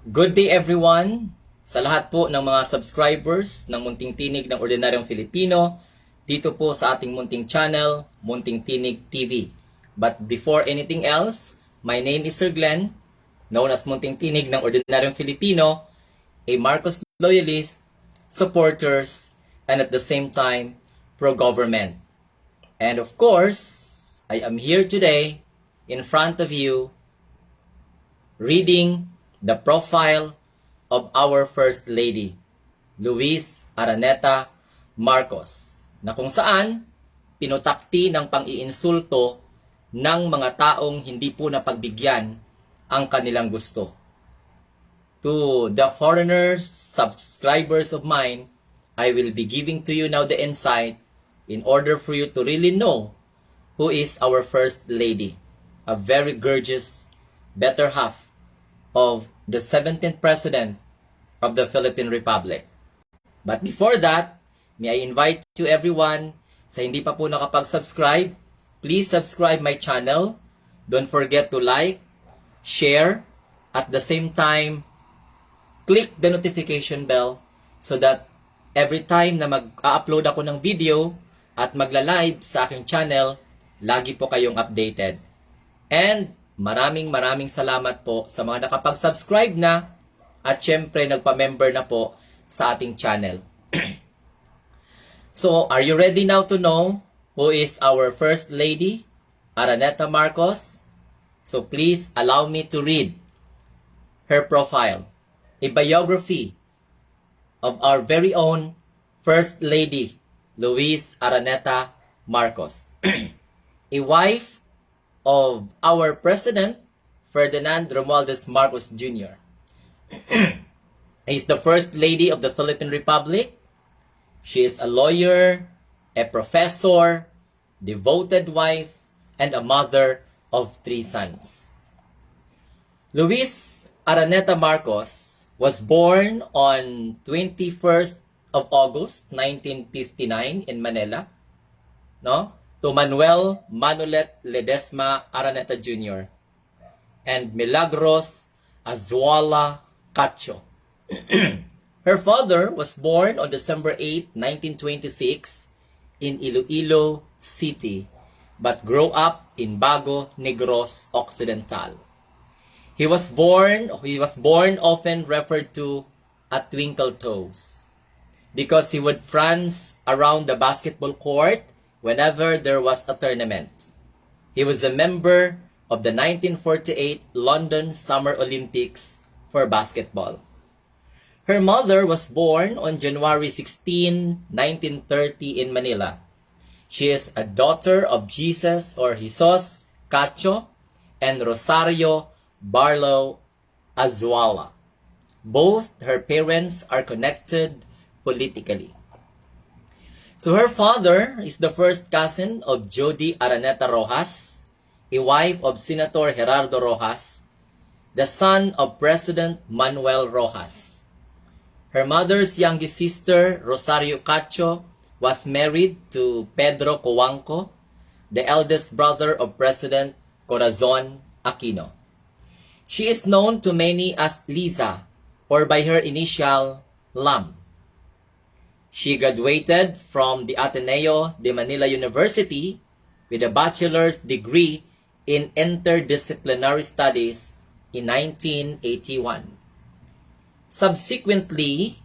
Good day everyone! Sa lahat po ng mga subscribers ng Munting Tinig ng Ordinaryong Filipino, dito po sa ating Munting channel, Munting Tinig TV. But before anything else, my name is Sir Glenn, known as Munting Tinig ng Ordinaryong Filipino, a Marcos loyalist, supporters, and at the same time, pro-government. And of course, I am here today in front of you reading the profile of our First Lady, Araneta Marcos, na kung saan pinutakti ng pang-iinsulto ng mga taong hindi po napagbigyan ang kanilang gusto. To the foreigners, subscribers of mine, I will be giving to you now the insight in order for you to really know who is our First Lady, a very gorgeous, better half of the 17th President of the Philippine Republic. But before that, may I invite you everyone, sa hindi pa po nakapag-subscribe, please subscribe my channel. Don't forget to like, share, at the same time, click the notification bell so that every time na mag-upload ako ng video at magla-live sa aking channel, lagi po kayong updated. And maraming salamat po sa mga nakapag-subscribe na at syempre nagpa-member na po sa ating channel. So, are you ready now to know who is our First Lady, Araneta Marcos? So, please allow me to read her profile, a biography of our very own First Lady, Araneta Marcos. A wife of our President, Ferdinand Romualdez Marcos Jr. He's the First Lady of the Philippine Republic. She is a lawyer, a professor, devoted wife, and a mother of 3 sons. Araneta Marcos was born on 21st of August 1959 in Manila, no? To Manuel Manolet Ledesma Araneta Jr. and Milagros Azuala Cacho. Her father was born on December 8, 1926 in Iloilo City, but grew up in Bago Negros Occidental. He was born often referred to at Twinkle Toes because he would prance around the basketball court whenever there was a tournament. He was a member of the 1948 London Summer Olympics for basketball. Her mother was born on January 16, 1930 in Manila. She is a daughter of Jesus Cacho and Rosario Barlow Azuala. Both her parents are connected politically. So her father is the first cousin of Jody Araneta Rojas, a wife of Senator Gerardo Rojas, the son of President Manuel Rojas. Her mother's youngest sister, Rosario Cacho, was married to Pedro Coanco, the eldest brother of President Corazon Aquino. She is known to many as Liza, or by her initial, LAM. She graduated from the Ateneo de Manila University with a bachelor's degree in interdisciplinary studies in 1981. Subsequently,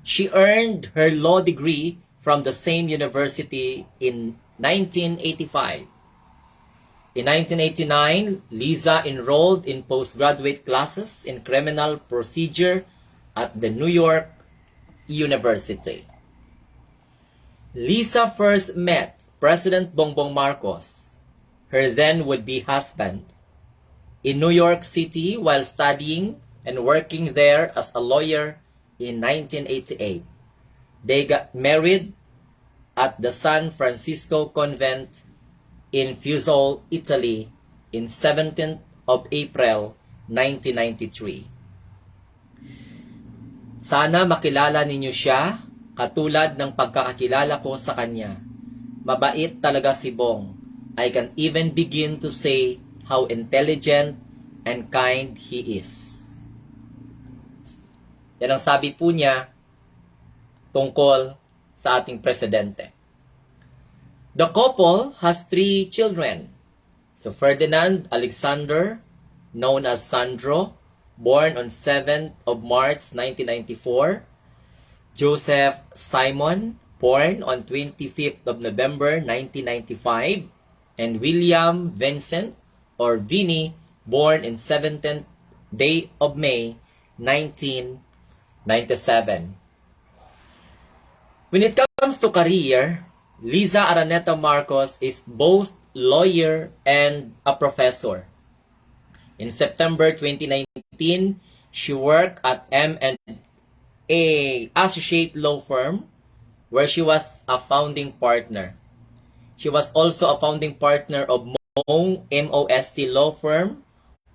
she earned her law degree from the same university in 1985. In 1989, Liza enrolled in postgraduate classes in criminal procedure at the New York University. Liza first met President Bongbong Marcos, her then would-be husband, in New York City while studying and working there as a lawyer in 1988. They got married at the San Francisco Convent in Fiesole, Italy in 17th of April 1993. Sana makilala ninyo siya katulad ng pagkakakilala ko sa kanya. Mabait talaga si Bong. I can even begin to say how intelligent and kind he is. Yan ang sabi po niya tungkol sa ating presidente. The couple has 3 children. So Ferdinand Alexander, known as Sandro, born on 7th of March 1994. Joseph Simon, born on 25th of November 1995. And William Vincent, or Vinny, born in 17th day of May 1997. When it comes to career, Liza Araneta Marcos is both lawyer and a professor. In September 2019, she worked at M&A Associate Law Firm, where she was a founding partner. She was also a founding partner of MOST Law Firm,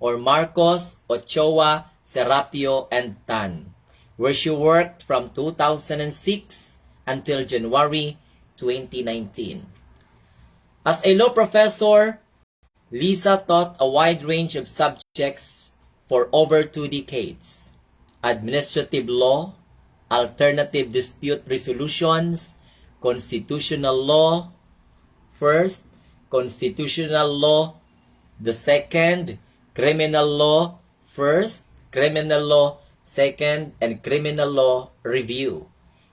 or Marcos, Ochoa, Serapio, and Tan, where she worked from 2006 until January 2019. As a law professor, Liza taught a wide range of subjects for over 2 decades. Administrative law, alternative dispute resolutions, constitutional law, first, constitutional law, the second, criminal law, first, criminal law, second, and criminal law review,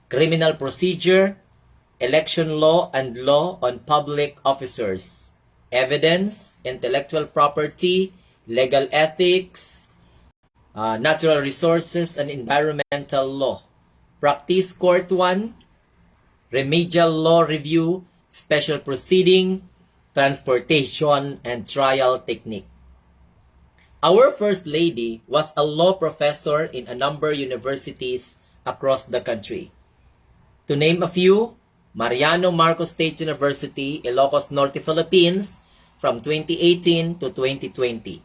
criminal procedure, election law, and law on public officers, evidence, intellectual property, legal ethics, natural resources, and environmental law, practice court 1, remedial law review, special proceeding, transportation, and trial technique. Our First Lady was a law professor in a number of universities across the country. To name a few, Mariano Marcos State University, Ilocos Norte, Philippines, from 2018 to 2020.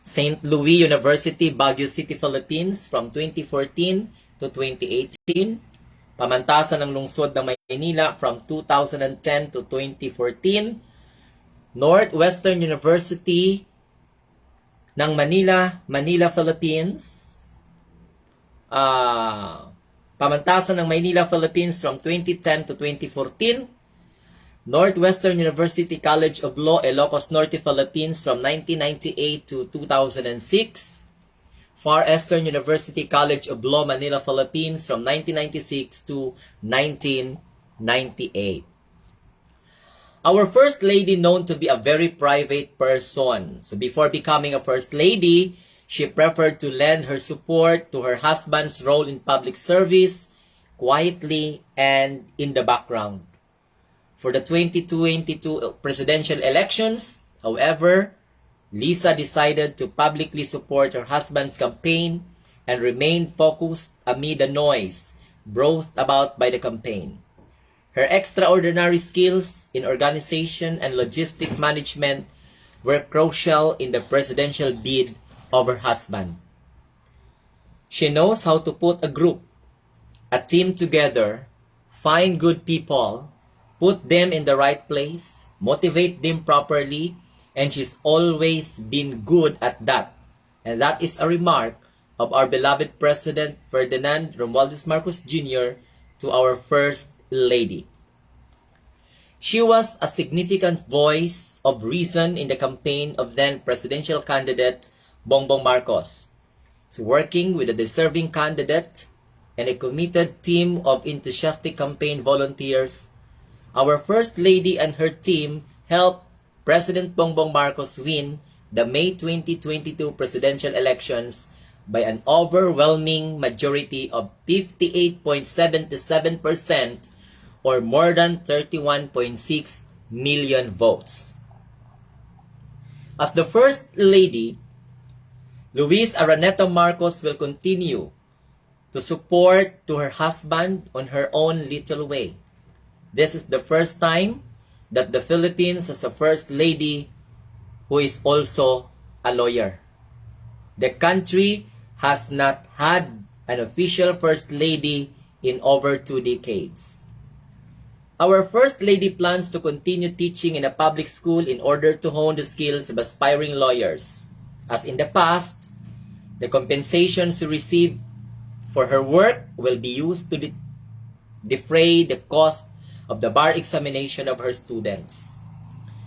St. Louis University, Baguio City, Philippines, from 2014 to 2018. Pamantasan ng Lungsod ng Maynila from 2010 to 2014. Northwestern University ng Manila, Philippines. Pamantasan ng Maynila, Philippines from 2010 to 2014. Northwestern University College of Law, Ilocos Norte, Philippines from 1998 to 2006. Far Eastern University College of Law, Manila, Philippines from 1996 to 1998. Our First Lady known to be a very private person. So before becoming a First Lady, she preferred to lend her support to her husband's role in public service quietly and in the background. For the 2022 presidential elections, however, Liza decided to publicly support her husband's campaign and remained focused amid the noise brought about by the campaign. Her extraordinary skills in organization and logistic management were crucial in the presidential bid of her husband. She knows how to put a group, a team together, find good people, put them in the right place, motivate them properly, and she's always been good at that. And that is a remark of our beloved President Ferdinand Romualdez Marcos Jr. to our First Lady. She was a significant voice of reason in the campaign of then presidential candidate Bongbong Marcos. So working with a deserving candidate and a committed team of enthusiastic campaign volunteers, our First Lady and her team helped President Bongbong Marcos win the May 2022 presidential elections by an overwhelming majority of 58.77% or more than 31.6 million votes. As the First Lady, Luis Araneta Marcos will continue to support to her husband on her own little way. This is the first time that the Philippines has a First Lady who is also a lawyer. The country has not had an official First Lady in over 2 decades. Our First Lady plans to continue teaching in a public school in order to hone the skills of aspiring lawyers. As in the past, the compensation she received for her work will be used to defray the cost of the bar examination of her students.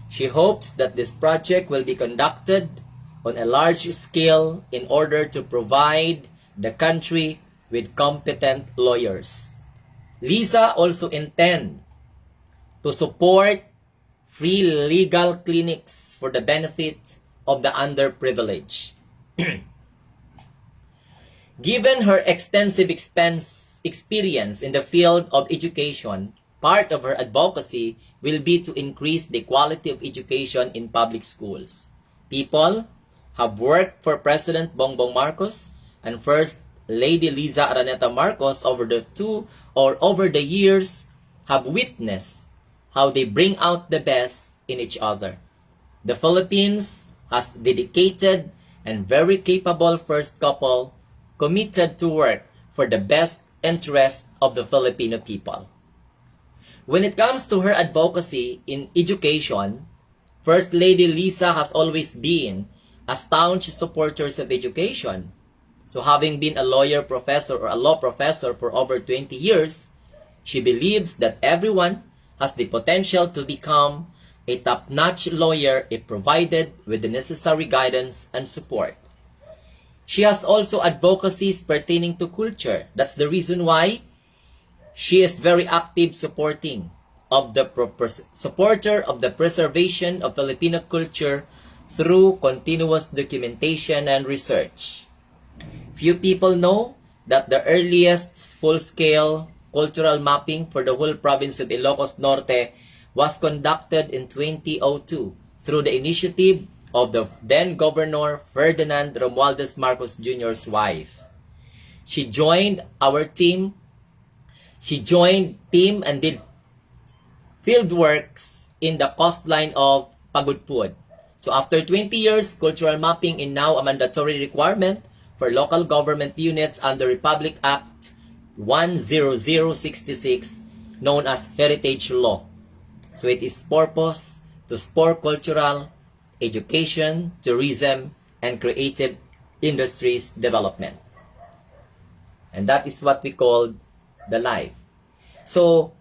She hopes that this project will be conducted on a large scale in order to provide the country with competent lawyers. Liza also intends to support free legal clinics for the benefit of the underprivileged. Given her extensive experience in the field of education, part of her advocacy will be to increase the quality of education in public schools. People have worked for President Bongbong Marcos and First Lady Liza Araneta Marcos over the years have witnessed how they bring out the best in each other. The Philippines has dedicated and very capable first couple committed to work for the best interest of the Filipino people. When it comes to her advocacy in education, First Lady Liza has always been a staunch supporter of education. So having been a lawyer professor or a law professor for over 20 years, she believes that everyone has the potential to become a top-notch lawyer if provided with the necessary guidance and support. She has also advocacies pertaining to culture. That's the reason why she is very active supporter of the preservation of Filipino culture through continuous documentation and research. Few people know that the earliest full-scale cultural mapping for the whole province of Ilocos Norte was conducted in 2002 through the initiative of the then Governor Ferdinand Romualdez Marcos Jr.'s wife. She joined team and did field works in the coastline of Pagudpud. So after 20 years, cultural mapping is now a mandatory requirement for local government units under Republic Act 10066, known as Heritage Law. So it is purpose to spur cultural, education, tourism, and creative industries development. And that is what we call the life. So,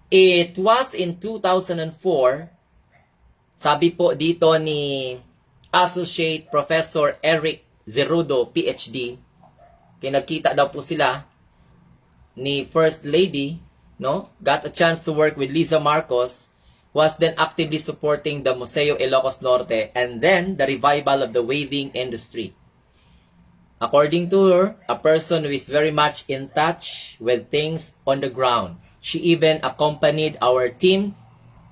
it was in 2004, sabi po dito ni Associate Professor Eric Zerudo, PhD, kaya nagkita daw po sila ni First Lady, no? Got a chance to work with Liza Marcos, was then actively supporting the Museo Ilocos Norte and then the revival of the weaving industry. According to her, a person who is very much in touch with things on the ground. She even accompanied our team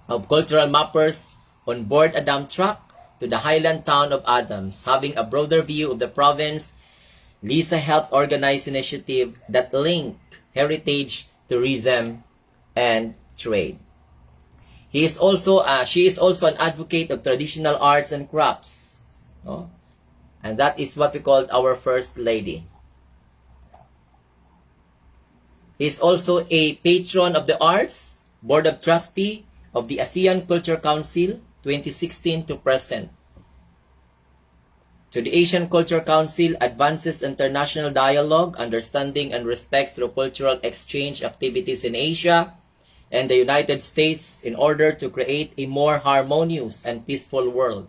of cultural mappers on board a dump truck to the highland town of Adams. Having a broader view of the province, Liza helped organize initiatives that link heritage, tourism, and trade. She is also an advocate of traditional arts and crafts. No? And that is what we call our First Lady. He is also a patron of the arts, Board of Trustee of the ASEAN Culture Council 2016 to present. To the Asian Culture Council advances international dialogue, understanding, and respect through cultural exchange activities in Asia and the United States in order to create a more harmonious and peaceful world.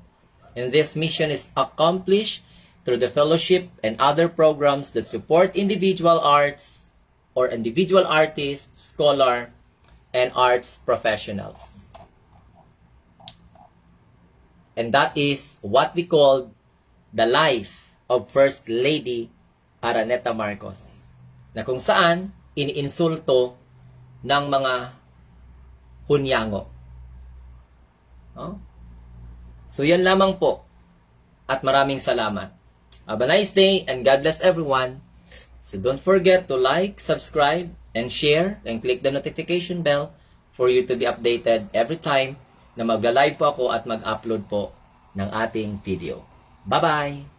And this mission is accomplished through the fellowship and other programs that support individual arts or individual artists, scholar, and arts professionals. And that is what we call the life of First Lady Araneta Marcos, na kung saan iniinsulto ng mga hunyango. No? So yan lamang po. At maraming salamat. Have a nice day and God bless everyone. So don't forget to like, subscribe, and share, and click the notification bell for you to be updated every time na magla-live po ako at mag-upload po ng ating video. Bye-bye!